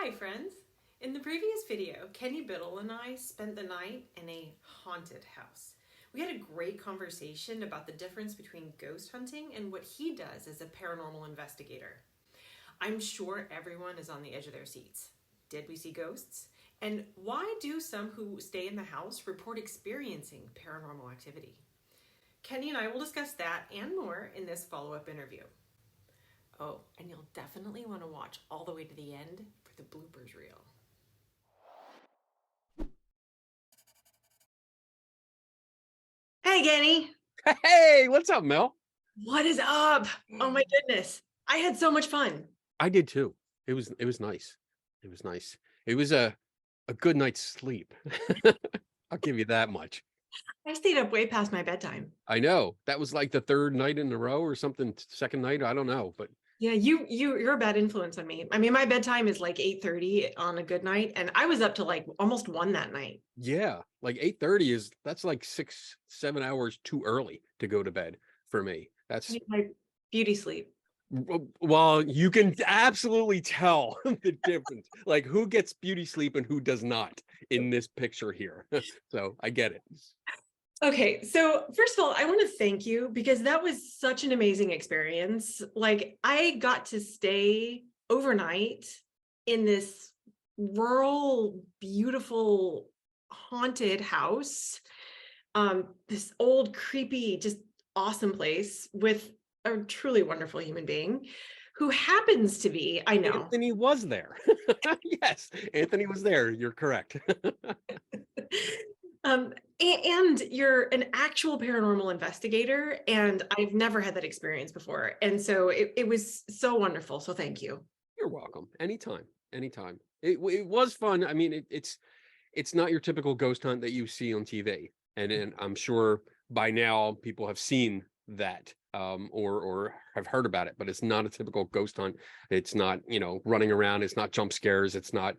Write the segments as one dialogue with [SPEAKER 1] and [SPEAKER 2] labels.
[SPEAKER 1] Hi friends! In the previous video, Kenny Biddle and I spent the night in a haunted house. We had a great conversation about the difference between ghost hunting and what he does as a paranormal investigator. I'm sure everyone is on the edge of their seats. Did we see ghosts? And why do some who stay in the house report experiencing paranormal activity? Kenny and I will discuss that and more in this follow-up interview. Oh, and you'll definitely want to watch all the way to the end for the bloopers reel. Hey, Kenny.
[SPEAKER 2] Hey, what's up, Mel?
[SPEAKER 1] What is up? Oh my goodness. I had so much fun.
[SPEAKER 2] I did too. It was nice. It was nice. It was a good night's sleep. I'll give you that much.
[SPEAKER 1] I stayed up way past my bedtime.
[SPEAKER 2] I know that was like the third night in a row or something, second night. I don't know, but
[SPEAKER 1] Yeah, you're a bad influence on me. I mean, my bedtime is like 8:30 on a good night, and I was up to like almost 1 that night.
[SPEAKER 2] yeah, like 8:30 that's like 6-7 hours too early to go to bed for me.
[SPEAKER 1] I
[SPEAKER 2] That's
[SPEAKER 1] need my beauty sleep.
[SPEAKER 2] well, you can absolutely tell the difference, like who gets beauty sleep and who does not in this picture here. So I get it.
[SPEAKER 1] Okay, so first of all, I want to thank you because that was such an amazing experience. Like, I got to stay overnight in this rural, beautiful, haunted house. This old, creepy, just awesome place with a truly wonderful human being who happens to be, I know.
[SPEAKER 2] Anthony was there. Yes, Anthony was there. You're correct.
[SPEAKER 1] And you're an actual paranormal investigator, and I've never had that experience before. And so it was so wonderful. So thank you.
[SPEAKER 2] You're welcome. Anytime. Anytime. It was fun. I mean, it's not your typical ghost hunt that you see on TV. And I'm sure by now people have seen that or have heard about it, but it's not a typical ghost hunt. It's not, running around. It's not jump scares. It's not,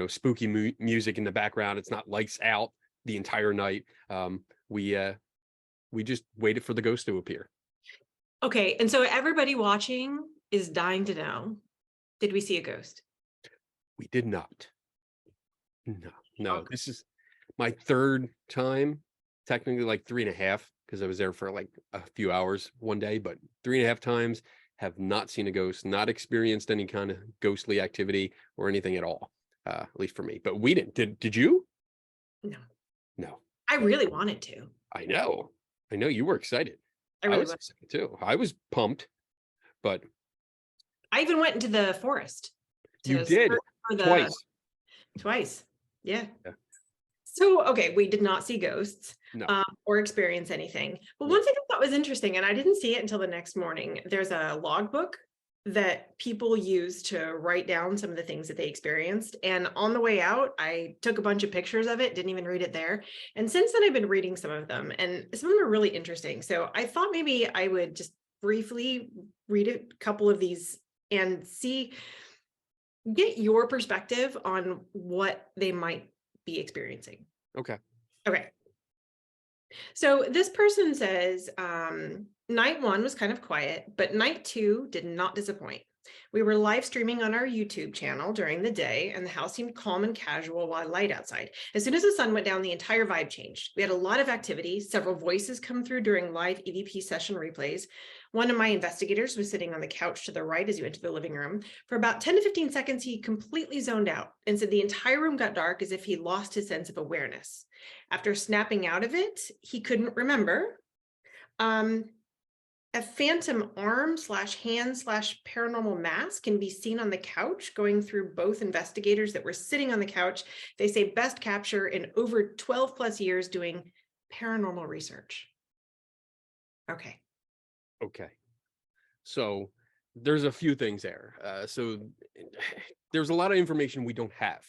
[SPEAKER 2] spooky music in the background. It's not lights out the entire night. We just waited for the ghost to appear.
[SPEAKER 1] Okay, and so everybody watching is dying to know, did we see a ghost?
[SPEAKER 2] We did not. No.
[SPEAKER 1] Okay.
[SPEAKER 2] This is my third time, technically like 3.5, because I was there for like a few hours one day, but 3.5 times, have not seen a ghost, not experienced any kind of ghostly activity or anything at all, at least for me. But we didn't. Did you?
[SPEAKER 1] No,
[SPEAKER 2] No.
[SPEAKER 1] I really wanted to.
[SPEAKER 2] I know. I know you were excited.
[SPEAKER 1] I
[SPEAKER 2] I
[SPEAKER 1] really
[SPEAKER 2] was
[SPEAKER 1] was.
[SPEAKER 2] excited too. I was pumped, but
[SPEAKER 1] I even went into the forest
[SPEAKER 2] you
[SPEAKER 1] to
[SPEAKER 2] did
[SPEAKER 1] search for the
[SPEAKER 2] twice.
[SPEAKER 1] twice. Yeah.
[SPEAKER 2] Yeah.
[SPEAKER 1] So, okay, we did not see ghosts
[SPEAKER 2] No,
[SPEAKER 1] or experience anything. But
[SPEAKER 2] no.
[SPEAKER 1] one thing I thought was interesting, and I didn't see it until the next morning, there's a logbook that people use to write down some of the things that they experienced. And on the way out, I took a bunch of pictures of it, didn't even read it there. And since then, I've been reading some of them, and some of them are really interesting. So I thought maybe I would just briefly read a couple of these and get your perspective on what they might be experiencing.
[SPEAKER 2] Okay.
[SPEAKER 1] Okay. So this person says, night 1 was kind of quiet, but night 2 did not disappoint. We were live streaming on our YouTube channel during the day, and the house seemed calm and casual while light outside. As soon as the sun went down, the entire vibe changed. We had a lot of activity, several voices come through during live EVP session replays. One of my investigators was sitting on the couch to the right as you entered the living room. For about 10 to 15 seconds, he completely zoned out and said the entire room got dark as if he lost his sense of awareness. After snapping out of it, he couldn't remember. A phantom arm/hand/paranormal mask can be seen on the couch going through both investigators that were sitting on the couch. They say best capture in over 12 plus years doing paranormal research. Okay.
[SPEAKER 2] Okay. So there's a few things there. So there's a lot of information we don't have.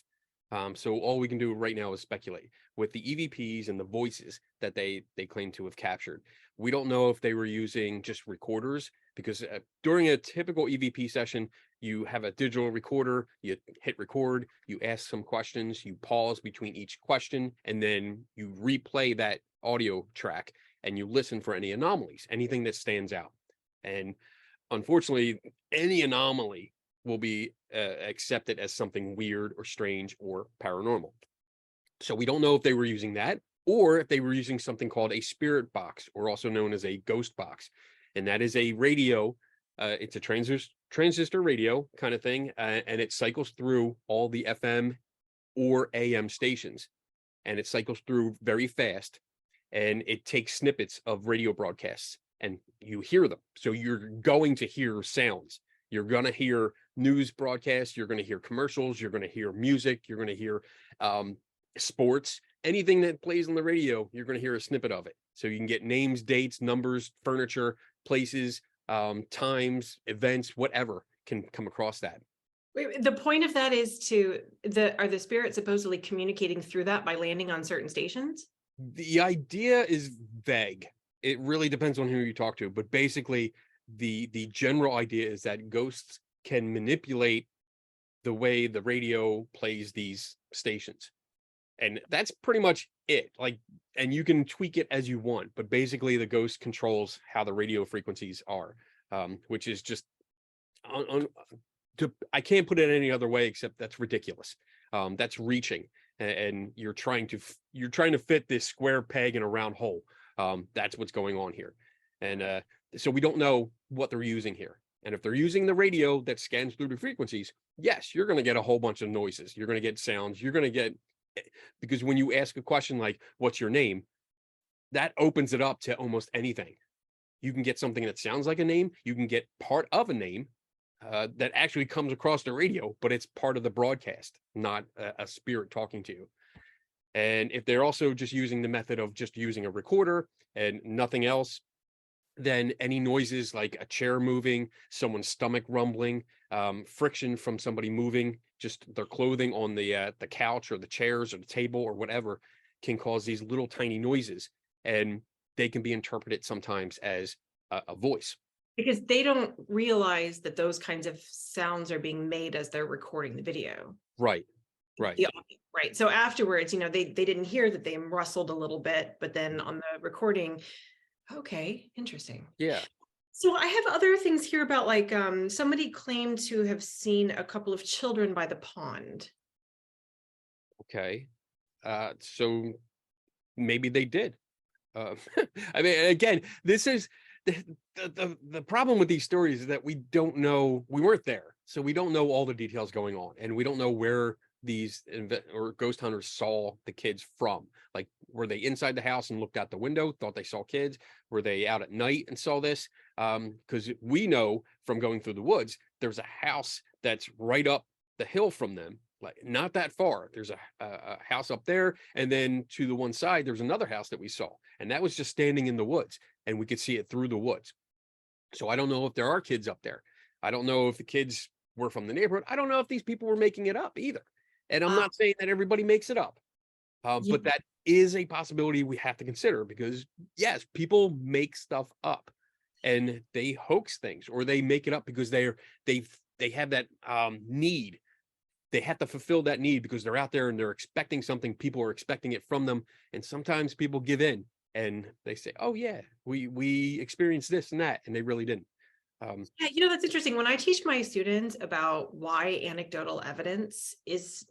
[SPEAKER 2] So all we can do right now is speculate with the EVPs and the voices that they claim to have captured. We don't know if they were using just recorders, because during a typical EVP session, you have a digital recorder, you hit record, you ask some questions, you pause between each question, and then you replay that audio track and you listen for any anomalies, anything that stands out. And unfortunately, any anomaly will be accepted as something weird or strange or paranormal. So we don't know if they were using that or if they were using something called a spirit box, or also known as a ghost box. And that is a radio. It's a transistor radio kind of thing. And it cycles through all the FM or AM stations. And it cycles through very fast. And it takes snippets of radio broadcasts and you hear them. So you're going to hear sounds. You're going to hear news broadcasts. You're going to hear commercials. You're going to hear music. You're going to hear sports. Anything that plays on the radio, you're going to hear a snippet of it. So you can get names, dates, numbers, furniture, places, times, events, whatever can come across that.
[SPEAKER 1] Wait, the point of that is are the spirits supposedly communicating through that by landing on certain stations?
[SPEAKER 2] The idea is vague. It really depends on who you talk to, but basically the general idea is that ghosts can manipulate the way the radio plays these stations. And that's pretty much it. Like, and you can tweak it as you want, but basically the ghost controls how the radio frequencies are, which is just I can't put it any other way except that's ridiculous. That's reaching, and you're trying to fit this square peg in a round hole. That's what's going on here. And so we don't know what they're using here. And if they're using the radio that scans through the frequencies, yes, you're going to get a whole bunch of noises. You're going to get sounds. You're going to get, because when you ask a question like, what's your name? That opens it up to almost anything. You can get something that sounds like a name. You can get part of a name that actually comes across the radio, but it's part of the broadcast, not a spirit talking to you. And if they're also just using the method of just using a recorder and nothing else, then any noises like a chair moving, someone's stomach rumbling, friction from somebody moving, just their clothing on the couch or the chairs or the table or whatever, can cause these little tiny noises, and they can be interpreted sometimes as a voice.
[SPEAKER 1] Because they don't realize that those kinds of sounds are being made as they're recording the video.
[SPEAKER 2] Right. Right.
[SPEAKER 1] Yeah, right. So afterwards, they didn't hear that they rustled a little bit, but then on the recording, okay, interesting.
[SPEAKER 2] Yeah.
[SPEAKER 1] So I have other things here about like somebody claimed to have seen a couple of children by the pond.
[SPEAKER 2] Okay. So maybe they did. I mean, again, this is the problem with these stories is that we don't know, we weren't there. So we don't know all the details going on, and we don't know where these ghost hunters saw the kids from. Like, were they inside the house and looked out the window, thought they saw kids? Were they out at night and saw this? Because we know from going through the woods, there's a house that's right up the hill from them, like not that far. There's a house up there, and then to the one side, there's another house that we saw, and that was just standing in the woods, and we could see it through the woods. So I don't know if there are kids up there. I don't know if the kids were from the neighborhood. I don't know if these people were making it up either. And I'm not saying that everybody makes it up, but that is a possibility we have to consider, because yes, people make stuff up and they hoax things, or they make it up because they have that need. They have to fulfill that need because they're out there and they're expecting something. People are expecting it from them. And sometimes people give in and they say, oh yeah, we experienced this and that. And they really didn't.
[SPEAKER 1] Yeah, that's interesting. When I teach my students about why anecdotal evidence is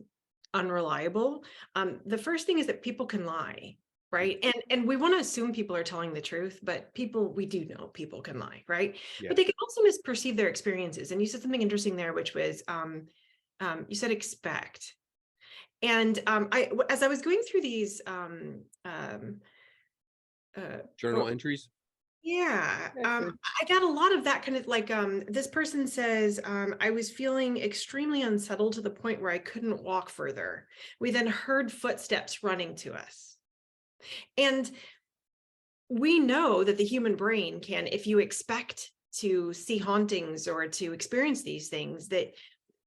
[SPEAKER 1] unreliable, the first thing is that people can lie, right? And we want to assume people are telling the truth, but we do know people can lie, right?
[SPEAKER 2] Yeah.
[SPEAKER 1] But they can also misperceive their experiences. And you said something interesting there, which was, you said expect. And as I was going through these
[SPEAKER 2] journal entries.
[SPEAKER 1] Yeah, I got a lot of that kind of like, this person says, I was feeling extremely unsettled to the point where I couldn't walk further. We then heard footsteps running to us. And we know that the human brain can, if you expect to see hauntings or to experience these things, that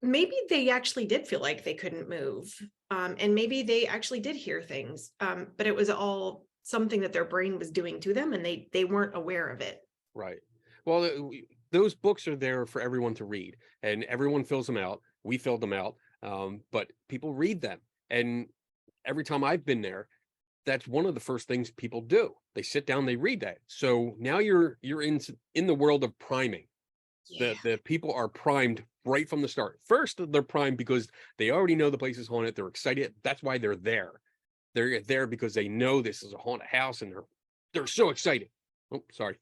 [SPEAKER 1] maybe they actually did feel like they couldn't move. And maybe they actually did hear things, but it was all something that their brain was doing to them, and they weren't aware of it.
[SPEAKER 2] Right. Well, those books are there for everyone to read, and everyone fills them out. We filled them out, but people read them. And every time I've been there, that's one of the first things people do. They sit down, they read that. So now you're in the world of priming.
[SPEAKER 1] Yeah.
[SPEAKER 2] The people are primed right from the start. First, they're primed because they already know the place is haunted. They're excited. That's why they're there. They're there because they know this is a haunted house, and they're so excited. Oh, sorry.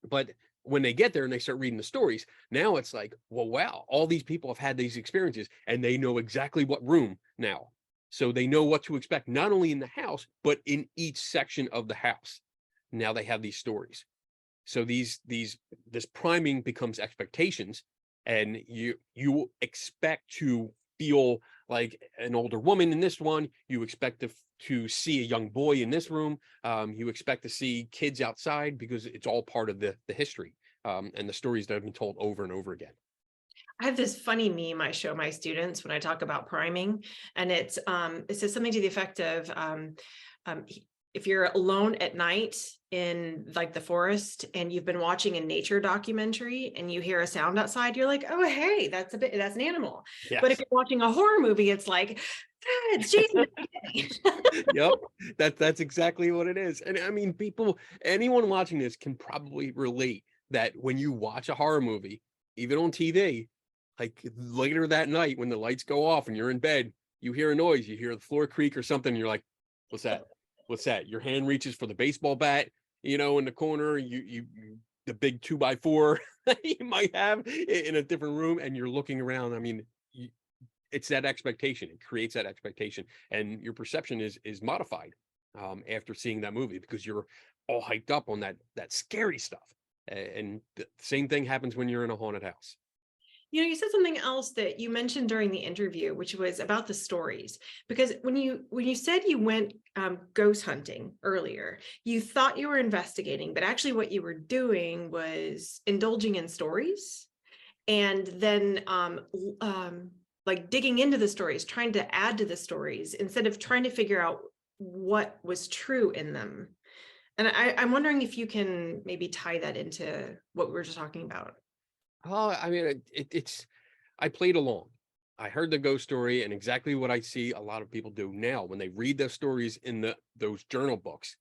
[SPEAKER 2] But when they get there and they start reading the stories, now it's like, well, wow, all these people have had these experiences and they know exactly what room now. So they know what to expect, not only in the house, but in each section of the house. Now they have these stories. So this priming becomes expectations, and you expect to feel like an older woman in this one. You expect to see a young boy in this room. You expect to see kids outside because it's all part of the history, and the stories that have been told over and over again.
[SPEAKER 1] I have this funny meme I show my students when I talk about priming, and it says something to the effect of um, if you're alone at night in like the forest and you've been watching a nature documentary and you hear a sound outside, you're like, oh hey, that's an animal. But if
[SPEAKER 2] Yes.
[SPEAKER 1] you're watching a horror movie, it's like, ah, it's Jason.
[SPEAKER 2] Yep. That's exactly what it is. And I mean, anyone watching this can probably relate that when you watch a horror movie, even on TV, like later that night when the lights go off and you're in bed, you hear a noise, you hear the floor creak or something, and you're like, what's that? What's that? Your hand reaches for the baseball bat, in the corner, the big 2x4 you might have in a different room, and you're looking around. I mean, it's that expectation. It creates that expectation, and your perception is modified after seeing that movie because you're all hyped up on that scary stuff. And the same thing happens when you're in a haunted house.
[SPEAKER 1] You said something else that you mentioned during the interview, which was about the stories. Because when you said you went ghost hunting earlier, you thought you were investigating, but actually what you were doing was indulging in stories, and then like digging into the stories, trying to add to the stories instead of trying to figure out what was true in them. And I'm wondering if you can maybe tie that into what we were just talking about.
[SPEAKER 2] Oh, I mean, I played along. I heard the ghost story, and exactly what I see a lot of people do now when they read those stories in those journal books,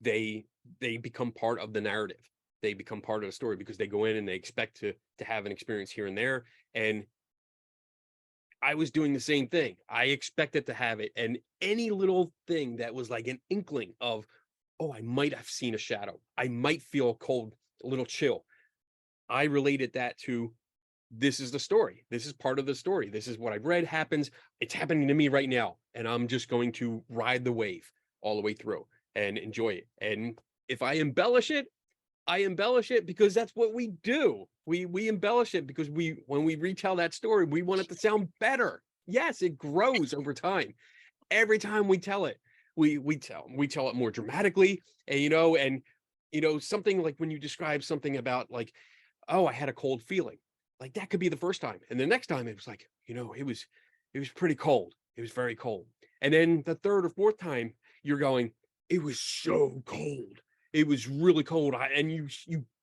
[SPEAKER 2] they become part of the narrative. They become part of the story because they go in and they expect to have an experience here and there. And I was doing the same thing. I expected to have it, and any little thing that was like an inkling of, oh, I might have seen a shadow. I might feel a cold, a little chill. I related that to, this is the story. This is part of the story. This is what I've read happens. It's happening to me right now. And I'm just going to ride the wave all the way through and enjoy it. And if I embellish it, I embellish it because that's what we do. We embellish it because when we retell that story, we want it to sound better. Yes, it grows over time. Every time we tell it, we tell it more dramatically. And something like when you describe something about like, oh, I had a cold feeling. Like that could be the first time. And the next time it was like, it was pretty cold. It was very cold. And then the third or fourth time you're going, it was so cold. It was really cold. And you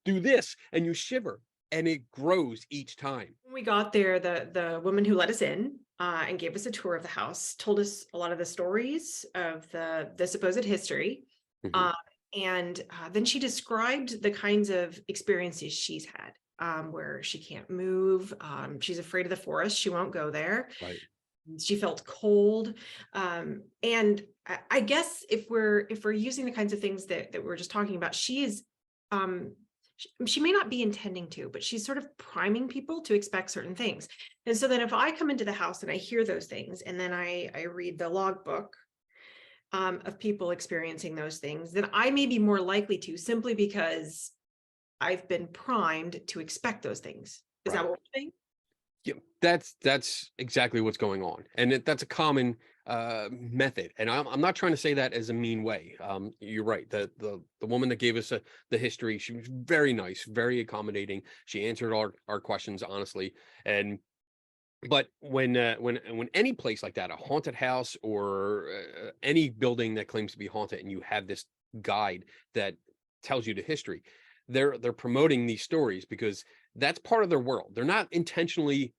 [SPEAKER 2] do this and you shiver, and it grows each time.
[SPEAKER 1] When we got there, the woman who let us in and gave us a tour of the house told us a lot of the stories of the supposed history.
[SPEAKER 2] Mhm.
[SPEAKER 1] Uh, and then she described the kinds of experiences she's had, where she can't move. She's afraid of the forest. She won't go there.
[SPEAKER 2] Right.
[SPEAKER 1] She felt cold. And I guess if we're using the kinds of things that we're just talking about, she is she may not be intending to, but she's sort of priming people to expect certain things. And so then if I come into the house and I hear those things, and then I read the logbook of people experiencing those things, then I may be more likely to, simply because I've been primed to expect those things. Is that
[SPEAKER 2] Right.
[SPEAKER 1] what we're saying?
[SPEAKER 2] Yeah, that's exactly what's going on, and that's a common method. And I'm not trying to say that as a mean way. You're right. The woman that gave us the history, she was very nice, very accommodating. She answered our questions honestly. And but when any place like that, a haunted house or any building that claims to be haunted, and you have this guide that tells you the history, they're promoting these stories because that's part of their world. They're not intentionally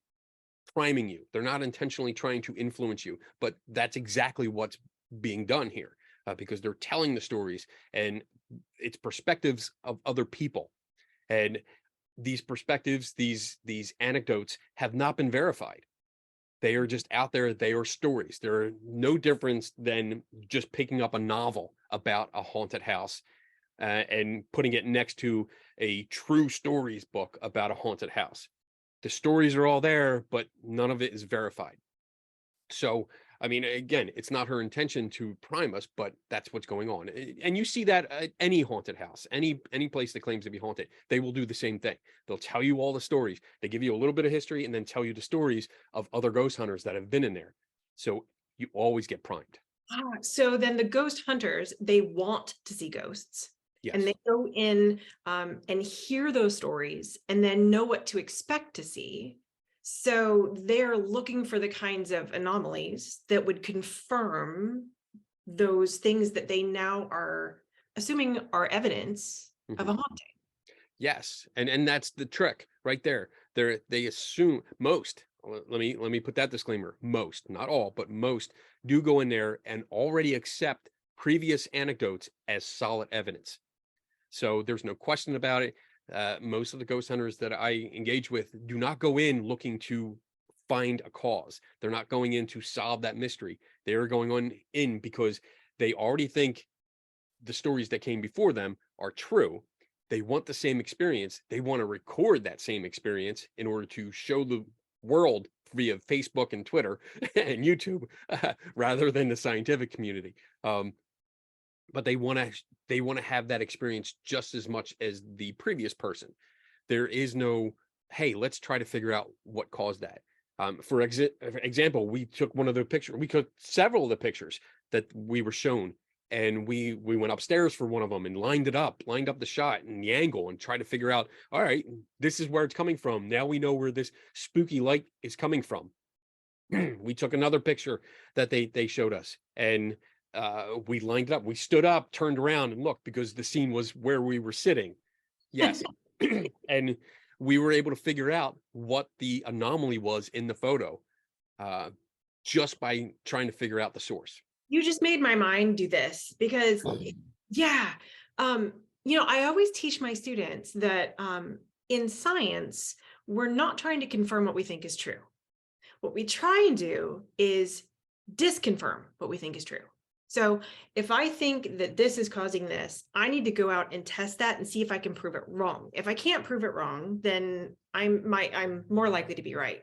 [SPEAKER 2] priming you. They're not intentionally trying to influence you, but that's exactly what's being done here, because they're telling the stories and it's perspectives of other people. And these perspectives, these anecdotes have not been verified. They are just out there. They are stories. They're no difference than just picking up a novel about a haunted house and putting it next to a true stories book about a haunted house. The stories are all there, but none of it is verified. So, I mean, again, it's not her intention to prime us, but that's what's going on. And you see that at any haunted house, any place that claims to be haunted, they will do the same thing. They'll tell you all the stories. They give you a little bit of history and then tell you the stories of other ghost hunters that have been in there. So you always get primed.
[SPEAKER 1] So then the ghost hunters, they want to see ghosts. And
[SPEAKER 2] Yes.
[SPEAKER 1] they go in and hear those stories and then know what to expect to see. So they're looking for the kinds of anomalies that would confirm those things that they now are assuming are evidence of a haunting.
[SPEAKER 2] Yes, and that's the trick right there. They assume most. Let me put that disclaimer. Most, not all, but most do go in there and already accept previous anecdotes as solid evidence. So there's no question about it. Most of the ghost hunters that I engage with do not go in looking to find a cause. They're not going in to solve that mystery. They are going on in because they already think the stories that came before them are true. They want the same experience. They want to record that same experience in order to show the world via Facebook and Twitter and YouTube rather than the scientific community. But they want to have that experience just as much as the previous person. There is no, hey, let's try to figure out what caused that. For example, we took one of the pictures. We took several of the pictures that we were shown, and we went upstairs for one of them and lined up the shot and the angle and tried to figure out, all right, this is where it's coming from. Now we know where this spooky light is coming from. We took another picture that they showed us, and we lined it up. We stood up, turned around, and looked because the scene was where we were sitting. Yes. And we were able to figure out what the anomaly was in the photo just by trying to figure out the source.
[SPEAKER 1] You just made my mind do this because, yeah, I always teach my students that in science, we're not trying to confirm what we think is true. What we try and do is disconfirm what we think is true. So if I think that this is causing this, I need to go out and test that and see if I can prove it wrong. If I can't prove it wrong, then I'm more likely to be right.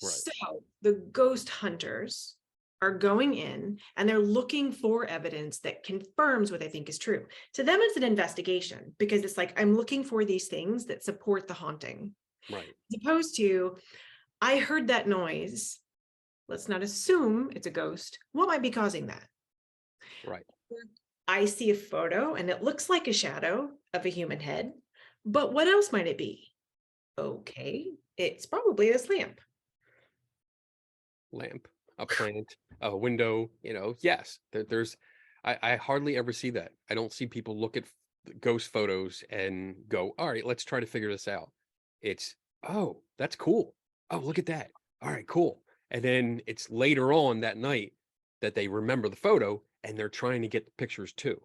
[SPEAKER 2] Right.
[SPEAKER 1] So the ghost hunters are going in and they're looking for evidence that confirms what they think is true. To them, it's an investigation because it's like, I'm looking for these things that support the haunting.
[SPEAKER 2] Right.
[SPEAKER 1] As opposed to, I heard that noise. Let's not assume it's a ghost. What might be causing that?
[SPEAKER 2] Right.
[SPEAKER 1] I see a photo and it looks like a shadow of a human head, but what else might it be? Okay, it's probably this lamp.
[SPEAKER 2] A plant, a window, yes, I hardly ever see that. I don't see people look at ghost photos and go, all right, let's try to figure this out. It's, oh, that's cool. Oh, look at that. All right, cool. And then it's later on that night that they remember the photo and they're trying to get the pictures too.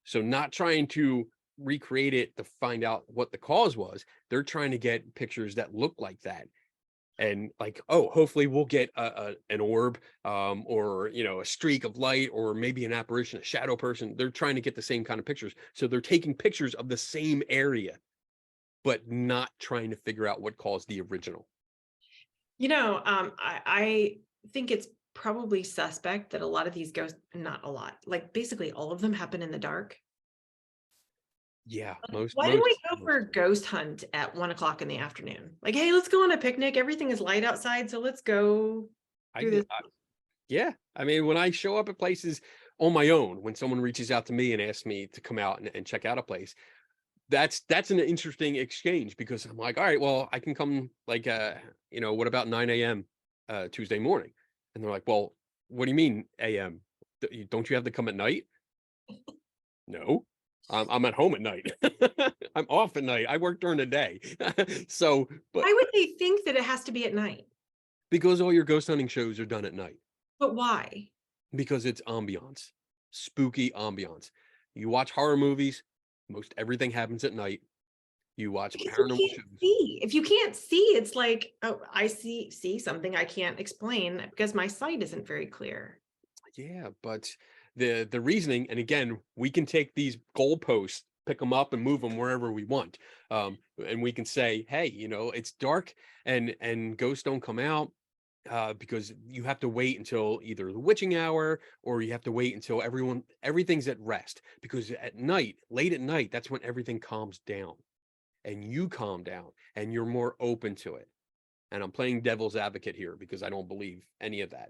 [SPEAKER 2] So not trying to recreate it to find out what the cause was. They're trying to get pictures that look like that. And like, oh, hopefully we'll get an orb or, a streak of light or maybe an apparition, a shadow person. They're trying to get the same kind of pictures. So they're taking pictures of the same area, but not trying to figure out what caused the original.
[SPEAKER 1] I think it's probably suspect that a lot of these ghosts, not a lot, like basically all of them happen in the dark.
[SPEAKER 2] Yeah,
[SPEAKER 1] Why do we go for a ghost hunt at 1:00 in the afternoon? Like, hey, let's go on a picnic. Everything is light outside, so let's go do this.
[SPEAKER 2] Yeah, I mean, when I show up at places on my own, when someone reaches out to me and asks me to come out and check out a place, that's an interesting exchange because I'm like, all right, well, I can come like, what about 9 a.m. Tuesday morning? And they're like, well, what do you mean AM? Don't you have to come at night? No, I'm at home at night. I'm off at night. I work during the day. So, but
[SPEAKER 1] why would they think that it has to be at night?
[SPEAKER 2] because all your ghost hunting shows are done at night.
[SPEAKER 1] But why?
[SPEAKER 2] Because it's ambiance, spooky ambiance. You watch horror movies, most everything happens at night. You watch
[SPEAKER 1] Because
[SPEAKER 2] paranormal
[SPEAKER 1] you can't
[SPEAKER 2] shows.
[SPEAKER 1] see. If you can't see, it's like, oh, I see something I can't explain because my sight isn't very clear.
[SPEAKER 2] Yeah, but the reasoning, and again, we can take these goalposts, pick them up, and move them wherever we want. And we can say, hey, it's dark, and ghosts don't come out because you have to wait until either the witching hour, or you have to wait until everything's at rest. Because at night, late at night, that's when everything calms down, and you calm down, and you're more open to it. And I'm playing devil's advocate here because I don't believe any of that.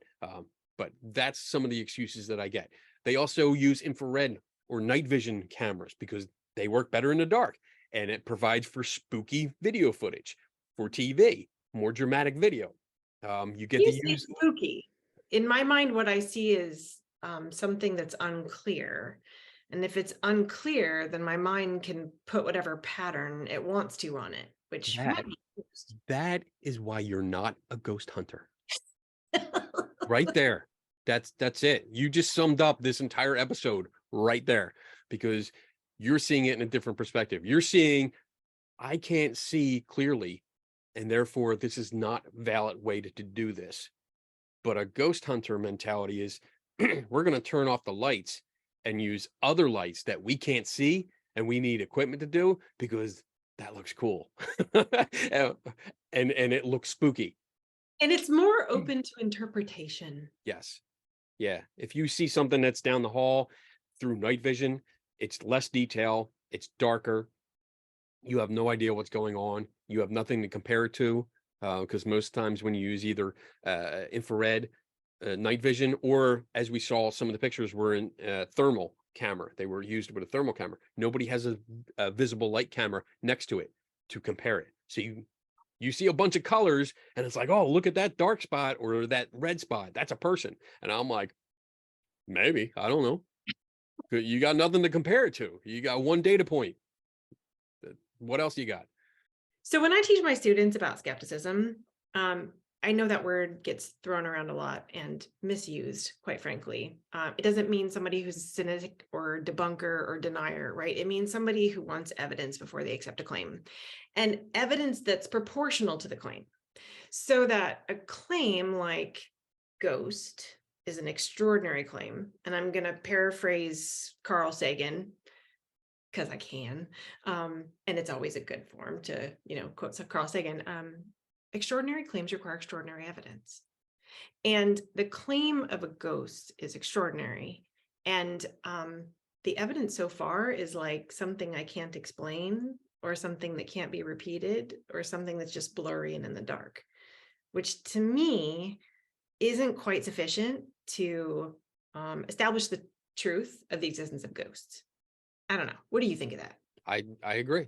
[SPEAKER 2] But that's some of the excuses that I get. They also use infrared or night vision cameras because they work better in the dark, and it provides for spooky video footage for TV, more dramatic video. You get
[SPEAKER 1] You
[SPEAKER 2] to
[SPEAKER 1] say
[SPEAKER 2] use.
[SPEAKER 1] spooky. In my mind, what I see is something that's unclear. And if it's unclear, then my mind can put whatever pattern it wants to on it, which
[SPEAKER 2] that.
[SPEAKER 1] might be used.
[SPEAKER 2] That is why you're not a ghost hunter. Right there. That's it. You just summed up this entire episode right there, because you're seeing it in a different perspective. You're seeing, I can't see clearly, and therefore this is not a valid way to do this. But a ghost hunter mentality is we're going to turn off the lights and use other lights that we can't see and we need equipment to do because that looks cool. and it looks spooky.
[SPEAKER 1] And it's more open to interpretation.
[SPEAKER 2] Yes. Yeah. If you see something that's down the hall through night vision, it's less detail, it's darker. You have no idea what's going on. You have nothing to compare it to, because most times when you use either infrared, night vision, or as we saw, some of the pictures were in thermal camera. They were used with a thermal camera. Nobody has a visible light camera next to it to compare it. So you see a bunch of colors and it's like, oh, look at that dark spot or that red spot. That's a person. And I'm like, maybe, I don't know. You got nothing to compare it to. You got one data point. What else you got?
[SPEAKER 1] So when I teach my students about skepticism, I know that word gets thrown around a lot and misused, quite frankly. It doesn't mean somebody who's a cynic or debunker or denier, right? It means somebody who wants evidence before they accept a claim, and evidence that's proportional to the claim. So that a claim like ghost is an extraordinary claim. And I'm going to paraphrase Carl Sagan because I can. And it's always a good form to, quote Carl Sagan. Extraordinary claims require extraordinary evidence. And the claim of a ghost is extraordinary. And the evidence so far is like something I can't explain, or something that can't be repeated, or something that's just blurry and in the dark, which to me isn't quite sufficient to establish the truth of the existence of ghosts. I don't know. What do you think of that?
[SPEAKER 2] I agree.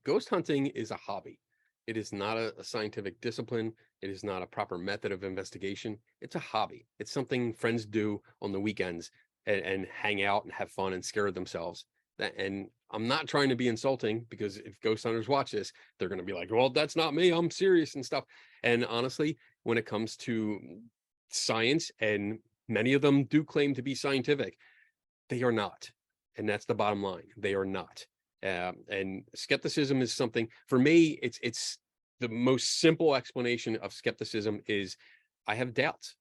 [SPEAKER 2] Ghost hunting is a hobby. It is not a scientific discipline. It is not a proper method of investigation. It's a hobby. It's something friends do on the weekends and hang out and have fun and scare themselves. And I'm not trying to be insulting, because if ghost hunters watch this, they're going to be like, well, that's not me. I'm serious and stuff. And honestly, when it comes to science, and many of them do claim to be scientific, they are not. And that's the bottom line. They are not. And skepticism is something, for me, it's the most simple explanation of skepticism is I have doubts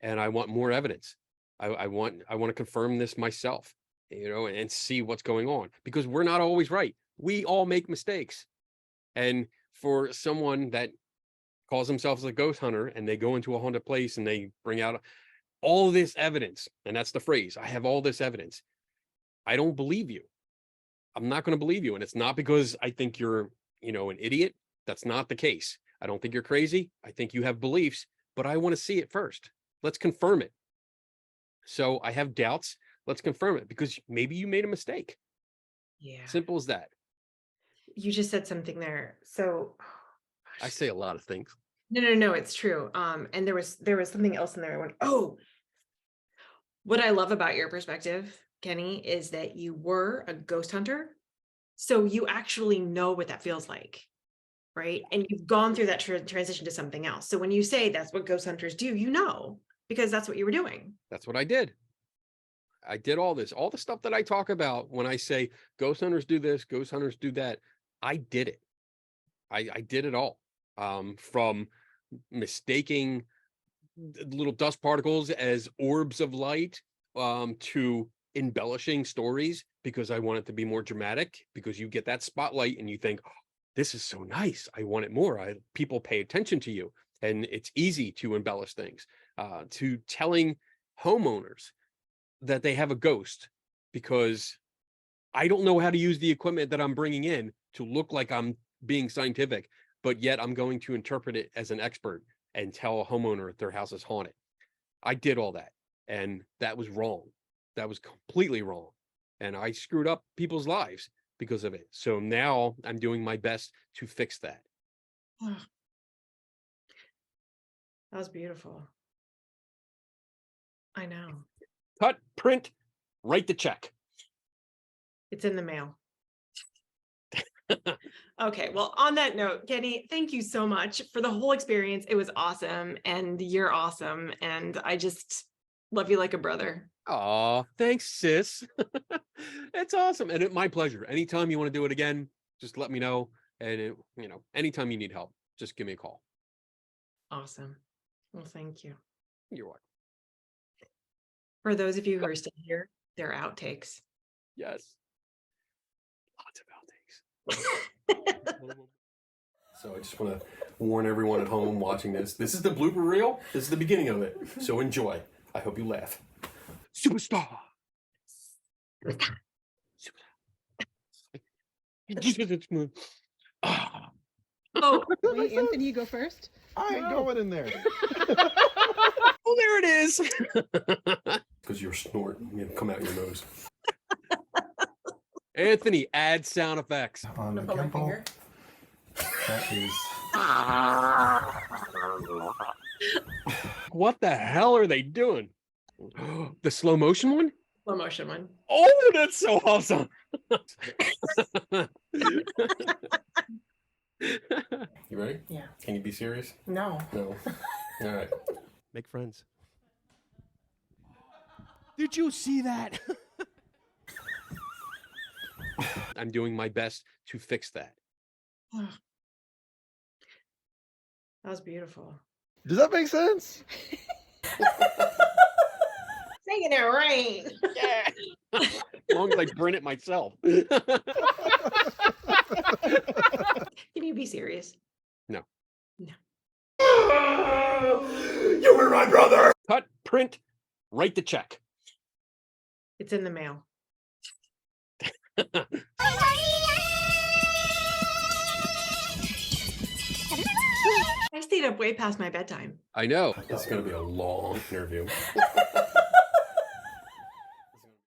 [SPEAKER 2] and I want more evidence. I want to confirm this myself, and see what's going on, because we're not always right. We all make mistakes. And for someone that calls themselves a ghost hunter and they go into a haunted place and they bring out all this evidence, and that's the phrase, I have all this evidence, I don't believe you. I'm not going to believe you. And it's not because I think you're, an idiot. That's not the case. I don't think you're crazy. I think you have beliefs, but I want to see it first. Let's confirm it. So I have doubts. Let's confirm it, because maybe you made a mistake.
[SPEAKER 1] Yeah.
[SPEAKER 2] Simple as that.
[SPEAKER 1] You just said something there. So
[SPEAKER 2] I say a lot of things.
[SPEAKER 1] No, it's true. And there was something else in there. I went, oh, what I love about your perspective, Kenny, is that you were a ghost hunter. So you actually know what that feels like, right? And you've gone through that transition to something else. So when you say that's what ghost hunters do, because that's what you were doing.
[SPEAKER 2] That's what I did. I did all this, all the stuff that I talk about when I say ghost hunters do this, ghost hunters do that. I did it. I did it all. From mistaking little dust particles as orbs of light, to embellishing stories because I want it to be more dramatic, because you get that spotlight and you think, oh, this is so nice, I want it more. People pay attention to you, and it's easy to embellish things, to telling homeowners that they have a ghost because I don't know how to use the equipment that I'm bringing in to look like I'm being scientific, but yet I'm going to interpret it as an expert and tell a homeowner if their house is haunted. I did all that, and that was wrong. That was completely wrong. And I screwed up people's lives because of it. So now I'm doing my best to fix that.
[SPEAKER 1] That was beautiful. I know.
[SPEAKER 2] Cut, print, write the check.
[SPEAKER 1] It's in the mail. Okay, well, on that note, Kenny, thank you so much for the whole experience. It was awesome, and you're awesome, and I just love you like a brother.
[SPEAKER 2] Aw, thanks, sis. It's awesome. And my pleasure. Anytime you want to do it again, just let me know. And anytime you need help, just give me a call.
[SPEAKER 1] Awesome. Well, thank you.
[SPEAKER 2] You're welcome.
[SPEAKER 1] For those of you who are still here, they're outtakes.
[SPEAKER 2] Yes. Lots of outtakes. So I just want to warn everyone at home watching this. This is the blooper reel. This is the beginning of it. So enjoy. I hope you laugh. Superstar.
[SPEAKER 1] Oh,
[SPEAKER 3] Wait, Anthony, you go first.
[SPEAKER 4] I ain't going in there.
[SPEAKER 2] Oh, there it is. Because you're snorting, come out your nose. Anthony, add sound effects.
[SPEAKER 4] On the
[SPEAKER 3] Put my
[SPEAKER 4] gimple.
[SPEAKER 3] finger.
[SPEAKER 4] That is.
[SPEAKER 2] What the hell are they doing? The slow motion one?
[SPEAKER 1] slow motion one.
[SPEAKER 2] Oh, that's so awesome. You ready?
[SPEAKER 3] Yeah.
[SPEAKER 2] Can you be serious?
[SPEAKER 3] No.
[SPEAKER 2] No. All right.
[SPEAKER 5] Make friends. Did you see that?
[SPEAKER 2] I'm doing my best to fix that.
[SPEAKER 1] That was beautiful.
[SPEAKER 4] Does that make sense?
[SPEAKER 1] Saying it right.
[SPEAKER 2] Yeah. As long as I print it myself.
[SPEAKER 1] Can you be serious?
[SPEAKER 2] No.
[SPEAKER 1] No.
[SPEAKER 2] You were my brother. Cut, print, write the check.
[SPEAKER 1] It's in the mail. I stayed up way past my bedtime.
[SPEAKER 2] I know. This is going to be a long interview.